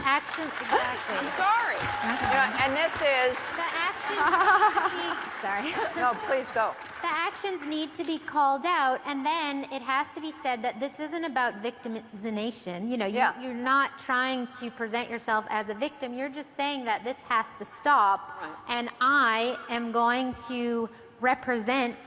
Action, exactly. I'm sorry. You know, and this is... The actions sorry. No, please go. The actions need to be called out, and then it has to be said that this isn't about victimization. You know, you're not trying to present yourself as a victim. You're just saying that this has to stop, and I am going to represent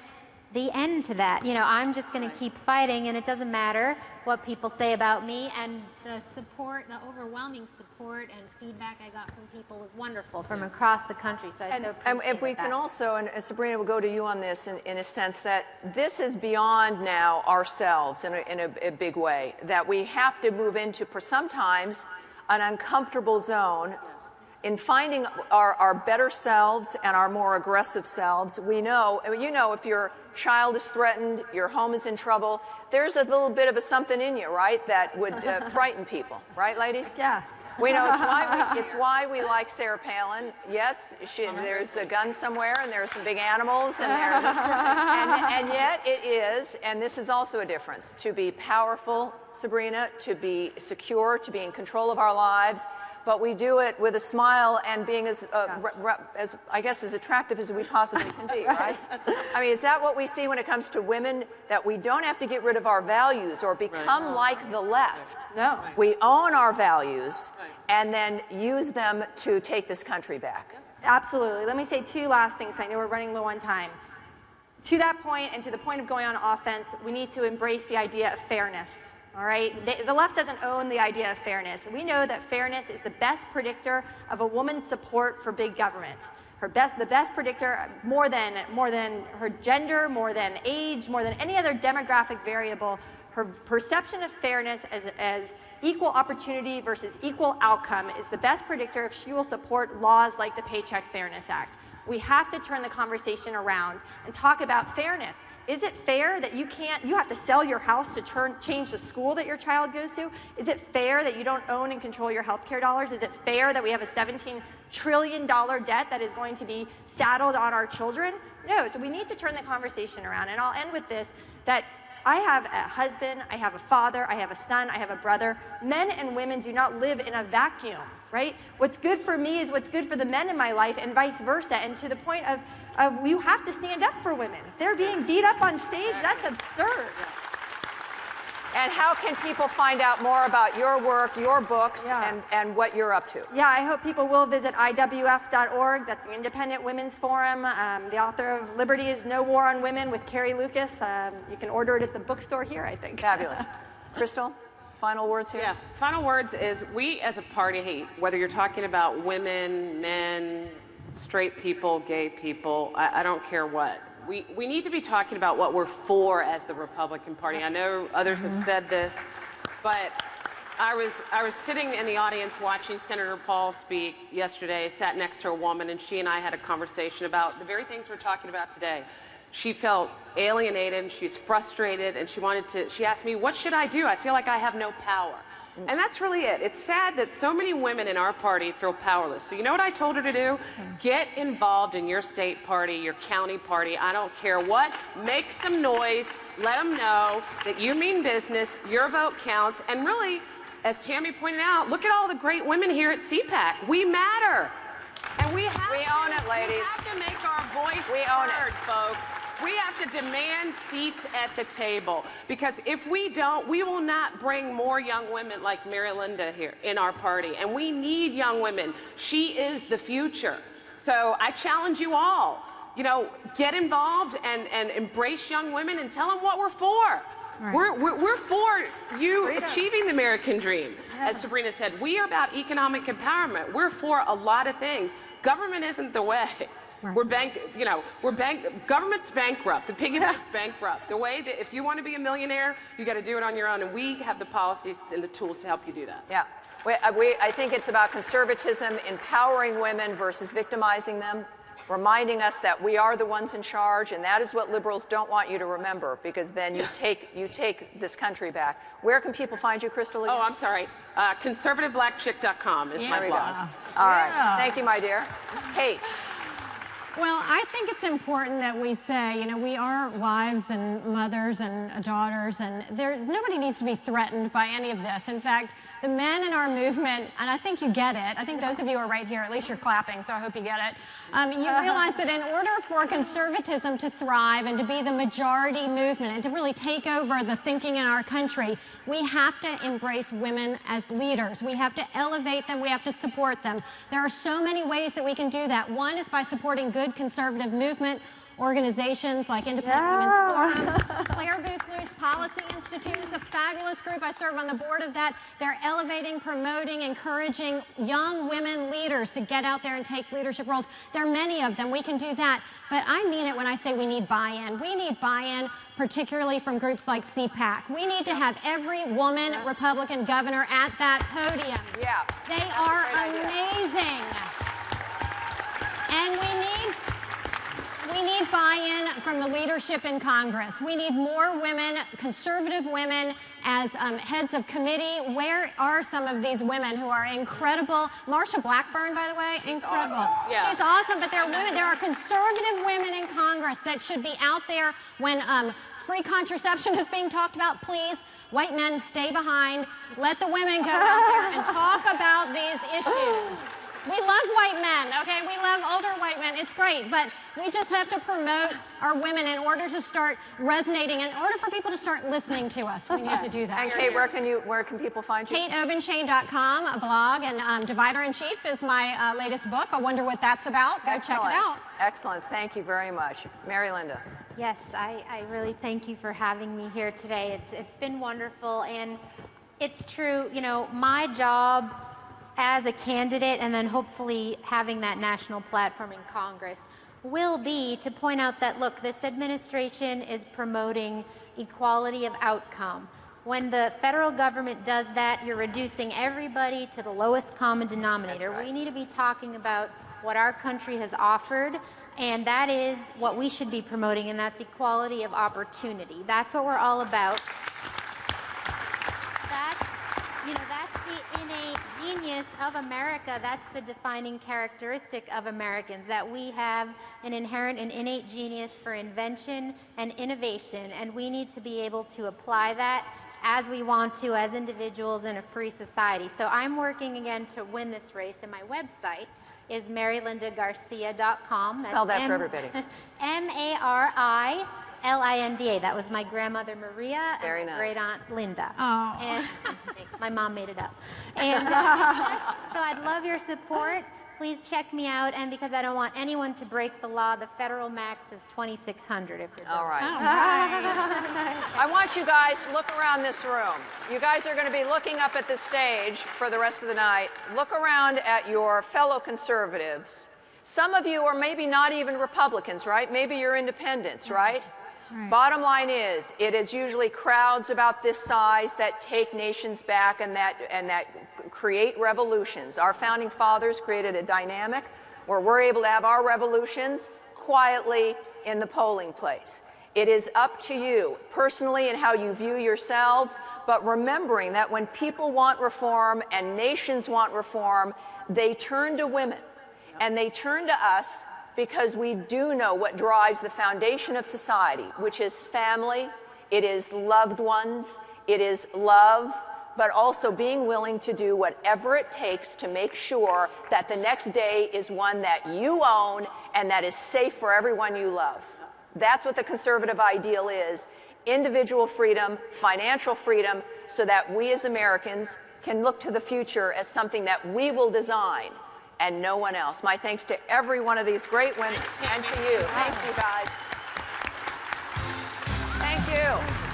the end to that. You know, I'm just going to keep fighting, and it doesn't matter what people say about me. And the support, the overwhelming support and feedback I got from people was wonderful from across the country. So I so appreciate and if we can also, and Sabrina, we'll go to you on this in a sense that this is beyond now ourselves in a big way, that we have to move into, for sometimes, an uncomfortable zone. In finding our better selves and our more aggressive selves. We know, you know, if your child is threatened, your home is in trouble, there's a little bit of a something in you, right, that would frighten people, right, ladies? Yeah. We know it's why we like Sarah Palin. Yes, there's a gun somewhere, and there's some big animals, and there's and yet it is, and this is also a difference, to be powerful, Sabrina, to be secure, to be in control of our lives. But we do it with a smile and being as I guess, as attractive as we possibly can be, right? I mean, is that what we see when it comes to women, that we don't have to get rid of our values or become like the left? No. We own our values and then use them to take this country back. Absolutely. Let me say two last things. I know we're running low on time. To that point, and to the point of going on offense, we need to embrace the idea of fairness. All right, the left doesn't own the idea of fairness. We know that fairness is the best predictor of a woman's support for big government. The best predictor, more than her gender, more than age, more than any other demographic variable. Her perception of fairness as equal opportunity versus equal outcome is the best predictor if she will support laws like the Paycheck Fairness Act. We have to turn the conversation around and talk about fairness. Is it fair that you have to sell your house to change the school that your child goes to? Is it fair that you don't own and control your healthcare dollars? Is it fair that we have a $17 trillion debt that is going to be saddled on our children? No, so we need to turn the conversation around. And I'll end with this, that I have a husband, I have a father, I have a son, I have a brother. Men and women do not live in a vacuum, right? What's good for me is what's good for the men in my life, and vice versa. And to the point of you have to stand up for women. If they're being beat up on stage, that's absurd. And how can people find out more about your work, your books, and what you're up to? Yeah, I hope people will visit IWF.org. That's the Independent Women's Forum. The author of Liberty is No War on Women with Carrie Lucas. You can order it at the bookstore here, I think. Fabulous. Crystal, final words here? Yeah, final words is we as a party, whether you're talking about women, men, straight people, gay people, I don't care what. We need to be talking about what we're for as the Republican Party. I know others have said this, but I was sitting in the audience watching Senator Paul speak yesterday, sat next to a woman, and she and I had a conversation about the very things we're talking about today. She felt alienated, and she's frustrated, and she asked me, what should I do? I feel like I have no power. And that's really it. It's sad that so many women in our party feel powerless. So you know what I told her to do? Get involved in your state party, your county party. I don't care what. Make some noise. Let them know that you mean business. Your vote counts. And really, as Tammy pointed out, look at all the great women here at CPAC. We matter. And we own it, ladies. We have to make our voice heard, folks. We have to demand seats at the table, because if we don't, we will not bring more young women like Marilinda here in our party. And we need young women. She is the future. So I challenge you all, get involved and embrace young women and tell them what we're for. Right. We're for you achieving the American dream. As Sabrina said, we are about economic empowerment. We're for a lot of things. Government isn't the way. Right. Government's bankrupt. The piggy bank's bankrupt. The way that if you want to be a millionaire, you got to do it on your own, and we have the policies and the tools to help you do that. Yeah. I think it's about conservatism, empowering women versus victimizing them, reminding us that we are the ones in charge, and that is what liberals don't want you to remember, because then you take this country back. Where can people find you, Crystal? Again? Oh, I'm sorry. ConservativeBlackChick.com is my blog. All right. Thank you, my dear. Kate. Well, I think it's important that we say, we are wives and mothers and daughters, and nobody needs to be threatened by any of this. In fact, the men in our movement, and I think you get it. I think those of you are right here, at least you're clapping, so I hope you get it. You realize that in order for conservatism to thrive and to be the majority movement and to really take over the thinking in our country, we have to embrace women as leaders. We have to elevate them. We have to support them. There are so many ways that we can do that. One is by supporting good conservative movement organizations like Independent Women's Forum. Claire Booth-Luce Policy Institute is a fabulous group. I serve on the board of that. They're elevating, promoting, encouraging young women leaders to get out there and take leadership roles. There are many of them. We can do that. But I mean it when I say we need buy-in. We need buy-in, particularly from groups like CPAC. We need to have every woman Republican governor at that podium. Yeah. They are amazing. And we need buy-in from the leadership in Congress. We need more women, conservative women, as heads of committee. Where are some of these women who are incredible? Marsha Blackburn, by the way, incredible. Awesome. Yeah. She's awesome, but there are women, there are conservative women in Congress that should be out there when free contraception is being talked about. Please, white men, stay behind. Let the women go out there and talk about these issues. We love white men, okay? We love older white men. It's great, but we just have to promote our women in order to start resonating, in order for people to start listening to us. We need to do that. And Kate, where can people find you? KateObenshain.com, a blog, and Divider in Chief is my latest book. I wonder what that's about. Go check it out. Excellent. Thank you very much. Marilinda. Yes, I really thank you for having me here today. It's been wonderful, and it's true, you know, my job as a candidate and then hopefully having that national platform in Congress will be to point out that, look, this administration is promoting equality of outcome. When the federal government does that, you're reducing everybody to the lowest common denominator. That's right. We need to be talking about what our country has offered, and that is what we should be promoting, and that's equality of opportunity. That's what we're all about. That's the innate genius of America. That's the defining characteristic of Americans, that we have an inherent and innate genius for invention and innovation, and we need to be able to apply that as we want to as individuals in a free society. So I'm working again to win this race, and my website is marilindagarcia.com. Spell that for everybody. Marilinda. That was my grandmother Maria Very and nice. great aunt Linda. Oh. And my mom made it up. And so I'd love your support. Please check me out. And because I don't want anyone to break the law, the federal max is 2,600 if you're All right. Right. I want you guys to look around this room. You guys are going to be looking up at the stage for the rest of the night. Look around at your fellow conservatives. Some of you are maybe not even Republicans, right? Maybe you're independents, right? Right. Bottom line is, it is usually crowds about this size that take nations back and that create revolutions. Our founding fathers created a dynamic where we're able to have our revolutions quietly in the polling place. It is up to you personally and how you view yourselves, but remembering that when people want reform and nations want reform, they turn to women and they turn to us, because we do know what drives the foundation of society, which is family, it is loved ones, it is love, but also being willing to do whatever it takes to make sure that the next day is one that you own and that is safe for everyone you love. That's what the conservative ideal is: individual freedom, financial freedom, so that we as Americans can look to the future as something that we will design and no one else. My thanks to every one of these great women and to you. Thanks, you guys. Thank you.